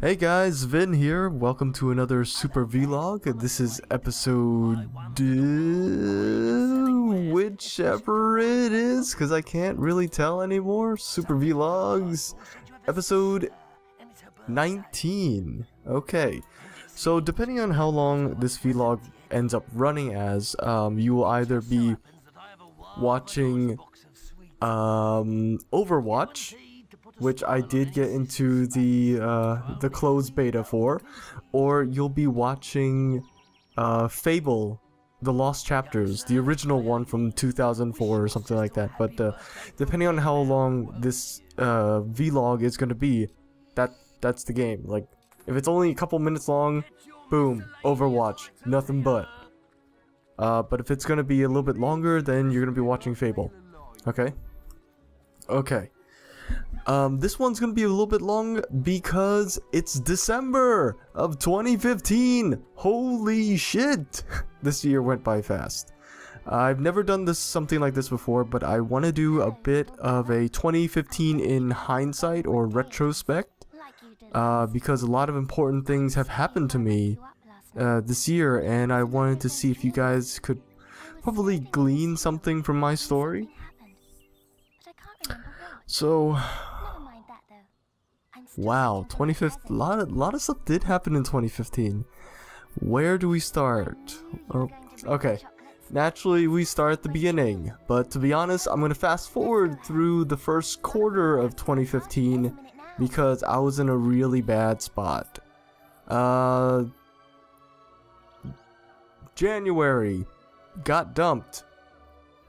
Hey guys, Vin here. Welcome to another super vlog. This is episode whichever it is, because I can't really tell anymore. Super vlogs, episode 19. Okay, so depending on how long this vlog ends up running as, you will either be watching Overwatch, which I did get into the closed beta for, or you'll be watching Fable, The Lost Chapters, the original one from 2004 or something like that. But depending on how long this vlog is gonna be, that's the game. Like, if it's only a couple minutes long, boom, Overwatch, nothing but. But if it's gonna be a little bit longer, then you're gonna be watching Fable. Okay? Okay. This one's gonna be a little bit long because it's December of 2015. Holy shit! This year went by fast. I've never done something like this before, but I want to do a bit of a 2015 in hindsight or retrospect, because a lot of important things have happened to me this year, and I wanted to see if you guys could probably glean something from my story. So, wow, 2015, a lot of stuff did happen in 2015. Where do we start? Oh, okay, naturally we start at the beginning, but to be honest, I'm gonna fast forward through the first quarter of 2015 because I was in a really bad spot. January got dumped.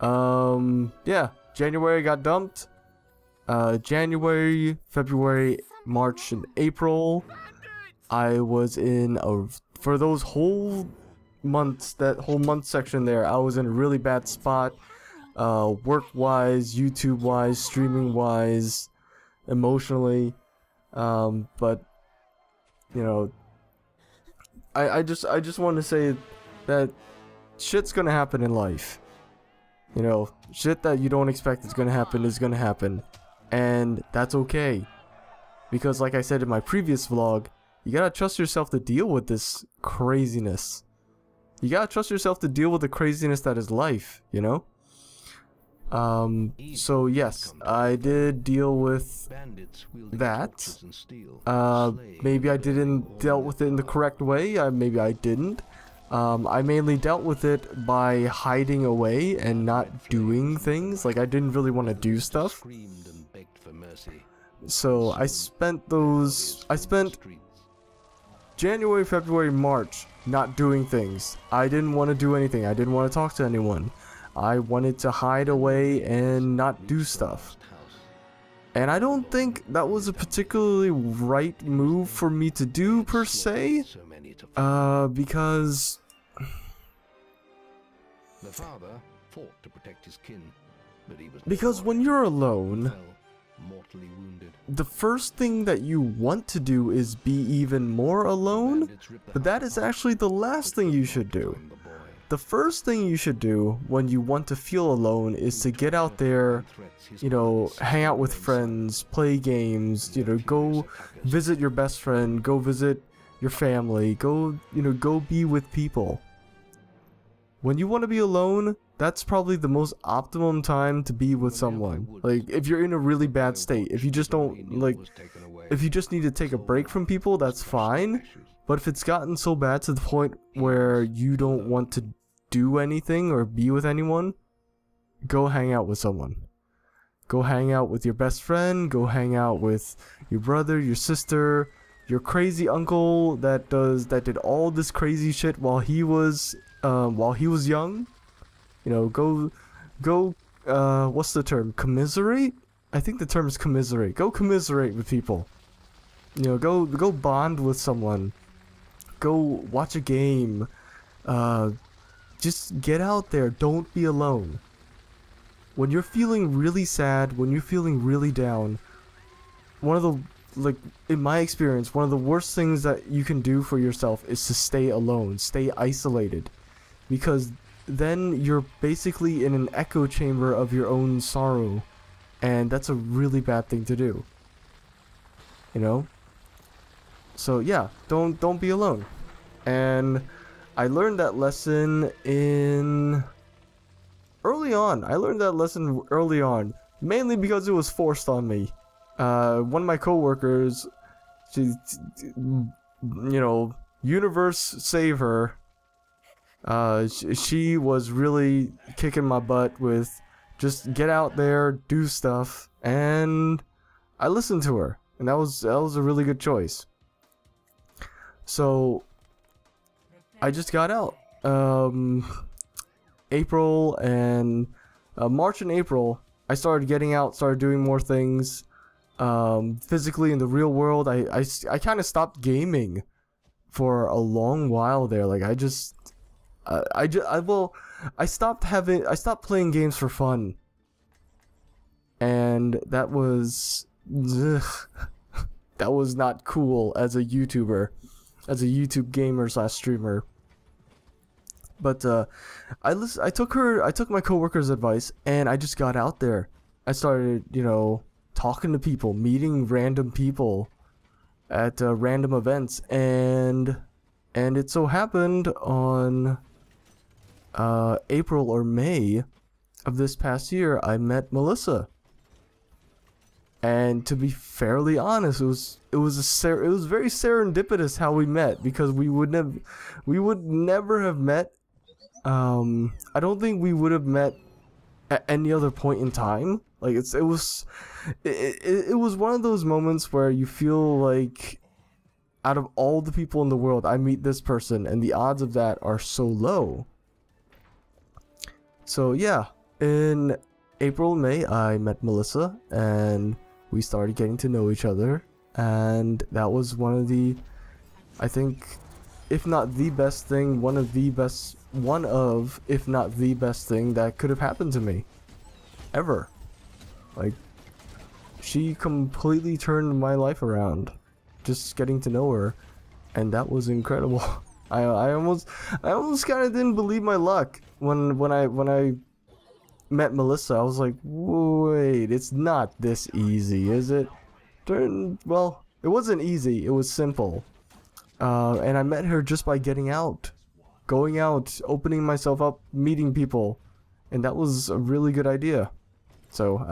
Yeah, January got dumped. January, February, March, and April, I was in for those whole months, that whole month section there, I was in a really bad spot, work-wise, YouTube-wise, streaming-wise, emotionally, but, you know, I just want to say that shit's gonna happen in life. You know, shit that you don't expect is gonna happen. And that's okay, because like I said in my previous vlog, you gotta trust yourself to deal with this craziness. You gotta trust yourself to deal with the craziness that is life, you know? So yes, I did deal with that. Maybe I didn't deal with it in the correct way, maybe I didn't. I mainly dealt with it by hiding away and not doing things. Like, I didn't really want to do stuff. So I spent January, February, March not doing things. I didn't want to do anything. I didn't want to talk to anyone. I wanted to hide away and not do stuff. And I don't think that was a particularly right move for me to do per se, because the father fought to protect his kin, but he was when you're alone, mortally wounded. The first thing that you want to do is be even more alone, but that is actually the last thing you should do. The first thing you should do when you want to feel alone is to get out there, you know, hang out with friends, play games, you know, go visit your best friend, go visit your family, go be with people. When you want to be alone, that's probably the most optimum time to be with someone. Like, if you're in a really bad state, if you just don't, like, if you just need to take a break from people, that's fine. But if it's gotten so bad to the point where you don't want to do anything or be with anyone, go hang out with someone. Go hang out with your best friend, go hang out with your brother, your sister, your crazy uncle that did all this crazy shit while he was young. You know, go what's the term? Commiserate? I think the term is commiserate. Go commiserate with people. You know, go bond with someone. Go watch a game. Just get out there. Don't be alone. When you're feeling really sad, when you're feeling really down, one of the, like, in my experience, one of the worst things that you can do for yourself is to stay alone, stay isolated, because then you're basically in an echo chamber of your own sorrow, and that's a really bad thing to do. You know? So yeah, don't be alone. And I learned that lesson early on. I learned that lesson early on, mainly because it was forced on me. One of my coworkers, she, universe save her. She was really kicking my butt with just get out there, do stuff, and I listened to her, and that was a really good choice. So I just got out. April and March and April, I started getting out, started doing more things. Physically in the real world, I kind of stopped gaming for a long while there. Like I stopped playing games for fun, and that was that was not cool as a YouTuber, as a YouTube gamer / streamer. But I took my coworker's advice, and I just got out there. I started, talking to people, meeting random people at random events, and it so happened on April or May of this past year, I met Melissa. And to be fairly honest, it was very serendipitous how we met, because we would never have met. I don't think we would have met at any other point in time. Like it was one of those moments where you feel like, out of all the people in the world, I meet this person, and the odds of that are so low. So yeah, in April and May, I met Melissa, and we started getting to know each other, and that was one of the, I think, if not the best thing, one of, if not the best thing that could have happened to me, ever. Like, she completely turned my life around, just getting to know her, and that was incredible. I almost kind of didn't believe my luck when I met Melissa. I was like, wait, it's not this easy, is it? Well, it wasn't easy, it was simple. And I met her just by going out, opening myself up, meeting people, and that was a really good idea. So,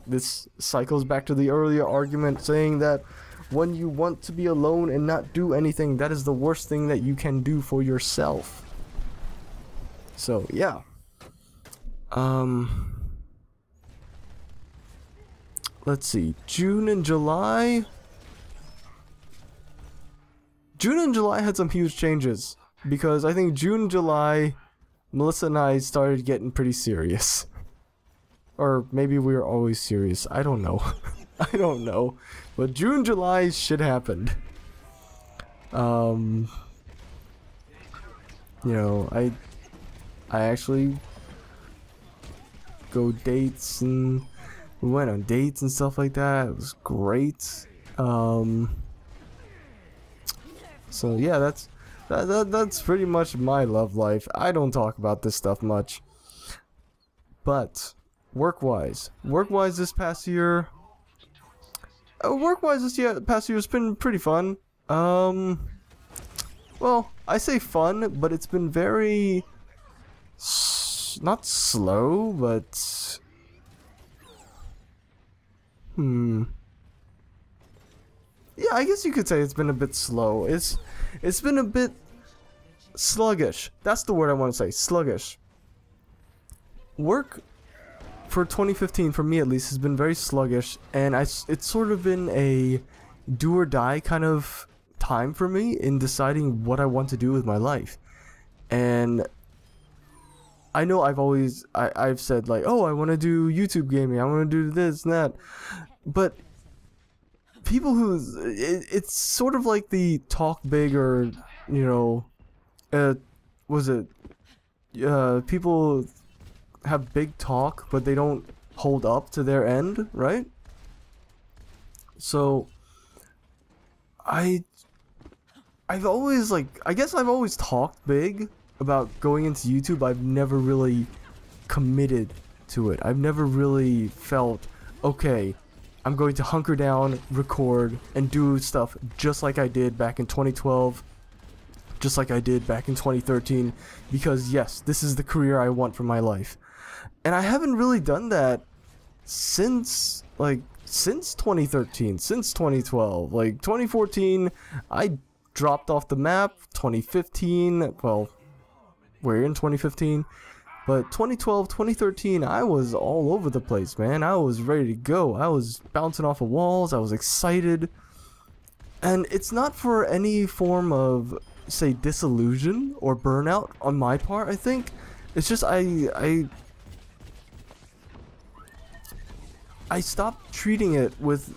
this cycles back to the earlier argument saying that when you want to be alone and not do anything, that is the worst thing that you can do for yourself. So, yeah. Let's see, June and July had some huge changes, because I think June and July, Melissa and I started getting pretty serious. Or maybe we were always serious, I don't know. I don't know, but June, July, shit happened. I actually go dates, and we went on dates and stuff like that. It was great. So yeah, that's pretty much my love life. I don't talk about this stuff much. But work-wise this past year, past year has been pretty fun. Well, I say fun, but it's been very not slow, but yeah, I guess you could say it's been a bit slow. It's been a bit sluggish. That's the word I want to say, sluggish. Work for 2015, for me at least, has been very sluggish, and it's sort of been a do or die kind of time for me in deciding what I want to do with my life. And I know I've said like, oh, I want to do YouTube gaming, I want to do this and that, but people it's sort of like the talk big, or people have big talk but they don't hold up to their end, right? So I've always I've always talked big about going into YouTube. I've never really committed to it. I've never really felt, okay, I'm going to hunker down, record, and do stuff just like I did back in 2012, just like I did back in 2013, because yes, this is the career I want for my life. And I haven't really done that since 2013, since 2012. Like 2014, I dropped off the map. 2015, well, we're in 2015. But 2012, 2013, I was all over the place, man. I was ready to go. I was bouncing off of walls. I was excited. And it's not for any form of, say, disillusion or burnout on my part, I think. It's just I stopped treating it with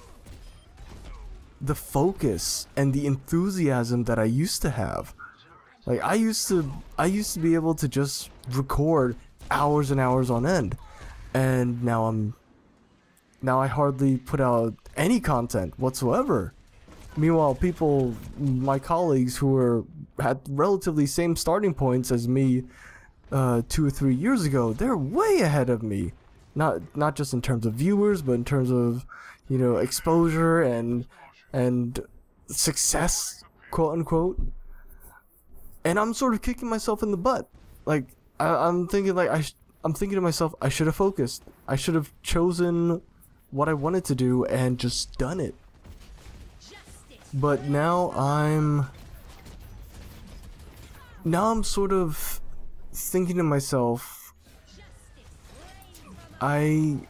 the focus and the enthusiasm that I used to have. Like I used to be able to just record hours and hours on end, and now I hardly put out any content whatsoever. Meanwhile, my colleagues who had relatively same starting points as me 2 or 3 years ago, they're way ahead of me. Not just in terms of viewers, but in terms of, you know, exposure and success, quote unquote. And I'm sort of kicking myself in the butt. Like I'm thinking to myself, I should have focused. I should have chosen what I wanted to do and just done it. But now I'm sort of thinking to myself, I'm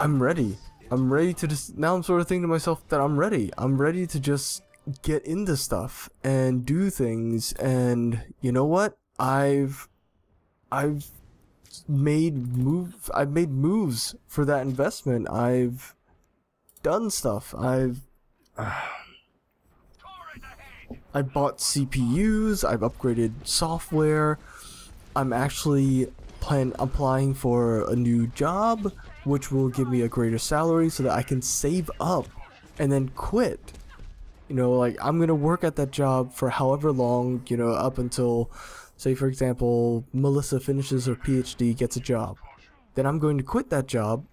ready. I'm ready to just, now I'm sort of thinking to myself that I'm ready. I'm ready to just get into stuff and do things. And you know what? I've made moves for that investment. I've done stuff. I bought CPUs, I've upgraded software. I'm actually applying for a new job, which will give me a greater salary so that I can save up and then quit. You know, like I'm gonna work at that job for however long, you know, up until, say for example, Melissa finishes her PhD, gets a job. Then I'm going to quit that job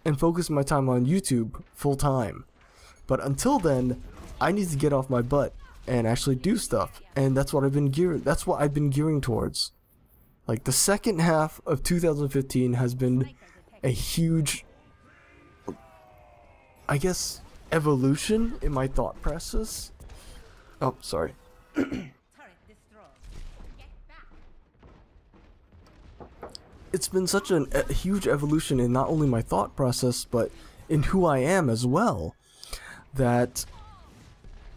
and focus my time on YouTube full time. But until then, I need to get off my butt and actually do stuff, and that's what I've been gearing towards. Like the second half of 2015 has been a huge, I guess, evolution in my thought process. Oh, sorry. It's been such a huge evolution in not only my thought process, but in who I am as well, that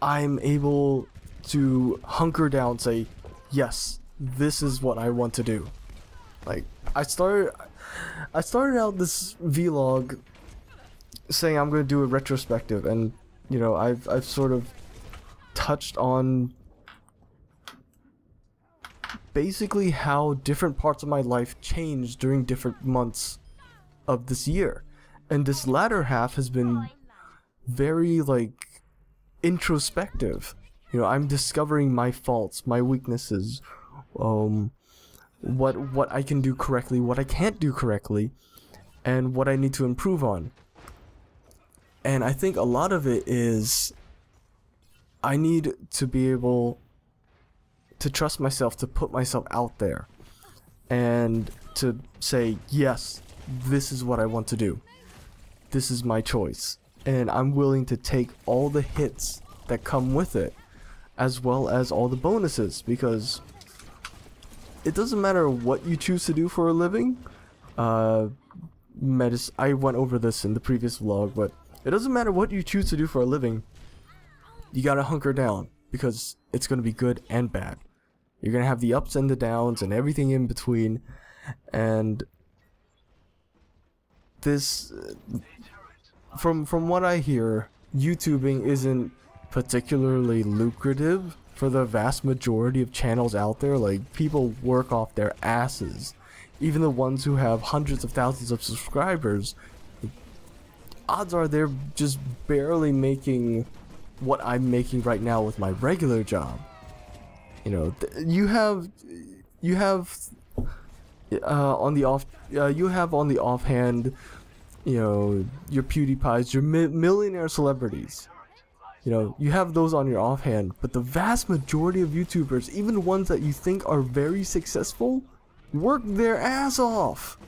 I'm able to hunker down, say, yes, this is what I want to do. Like I started out this vlog saying I'm going to do a retrospective, and you know, I've sort of touched on basically how different parts of my life changed during different months of this year. And this latter half has been very like introspective. You know, I'm discovering my faults, my weaknesses, what I can do correctly, what I can't do correctly, and what I need to improve on. And I think a lot of it is I need to be able to trust myself, to put myself out there, and to say, yes, this is what I want to do. This is my choice. And I'm willing to take all the hits that come with it, as well as all the bonuses, because it doesn't matter what you choose to do for a living. I went over this in the previous vlog, but it doesn't matter what you choose to do for a living. You gotta hunker down, because it's gonna be good and bad. You're gonna have the ups and the downs and everything in between. And this, from what I hear, YouTubing isn't particularly lucrative for the vast majority of channels out there. Like, people work off their asses. Even the ones who have hundreds of thousands of subscribers, odds are they're just barely making what I'm making right now with my regular job. You know, you have on the offhand you know, your PewDiePies, your millionaire celebrities. You know, you have those on your offhand, but the vast majority of YouTubers, even ones that you think are very successful, work their ass off.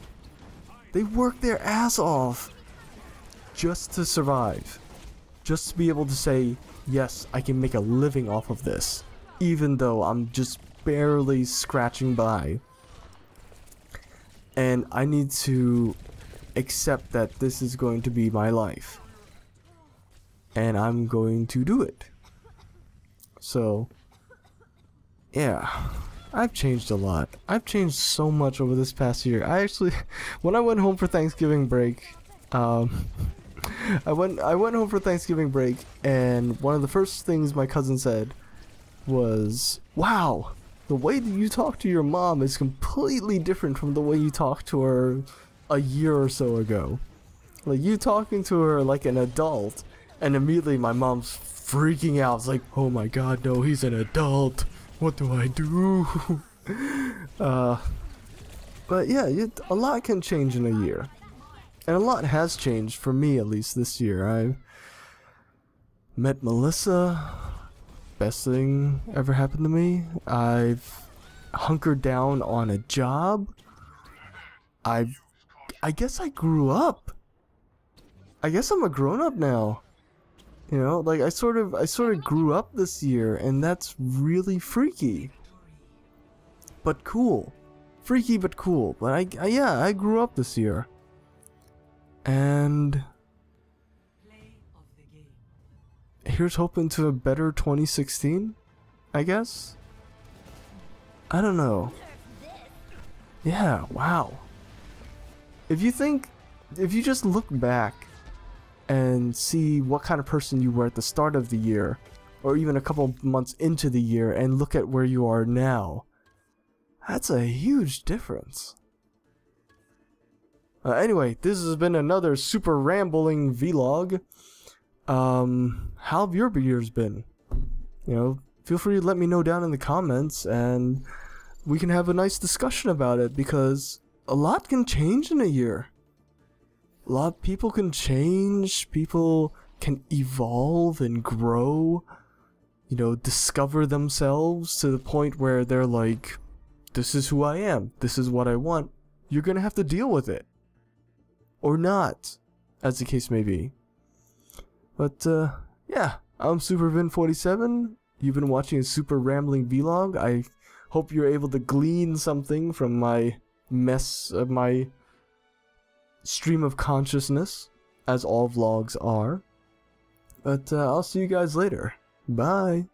They work their ass off just to survive. Just to be able to say, yes, I can make a living off of this, even though I'm just barely scratching by. And I need to accept that this is going to be my life. And I'm going to do it. So, yeah, I've changed a lot. I've changed so much over this past year. I actually, when I went home for Thanksgiving break, I went home for Thanksgiving break, and one of the first things my cousin said was, "Wow, the way that you talk to your mom is completely different from the way you talked to her a year or so ago. Like, you talking to her like an adult." And immediately my mom's freaking out. It's like, oh my god, no, he's an adult. What do I do? But yeah, a lot can change in a year. And a lot has changed, for me at least, this year. I met Melissa. Best thing ever happened to me. I've hunkered down on a job. I guess I grew up. I guess I'm a grown-up now. You know, like I sort of grew up this year, and that's really freaky. But cool. Freaky but cool. But yeah, I grew up this year. And here's hoping to a better 2016, I guess. I don't know. Yeah, wow. If you just look back and see what kind of person you were at the start of the year, or even a couple months into the year, and look at where you are now, that's a huge difference. Anyway, this has been another super rambling vlog. How have your years been? You know, feel free to let me know down in the comments, and we can have a nice discussion about it, because a lot can change in a year. A lot of people can change, people can evolve and grow, you know, discover themselves to the point where they're like, this is who I am, this is what I want. You're gonna have to deal with it. Or not, as the case may be. But, yeah, I'm SuperVin47. You've been watching a super rambling vlog. I hope you're able to glean something from my mess of my stream of consciousness, as all vlogs are. But I'll see you guys later. Bye.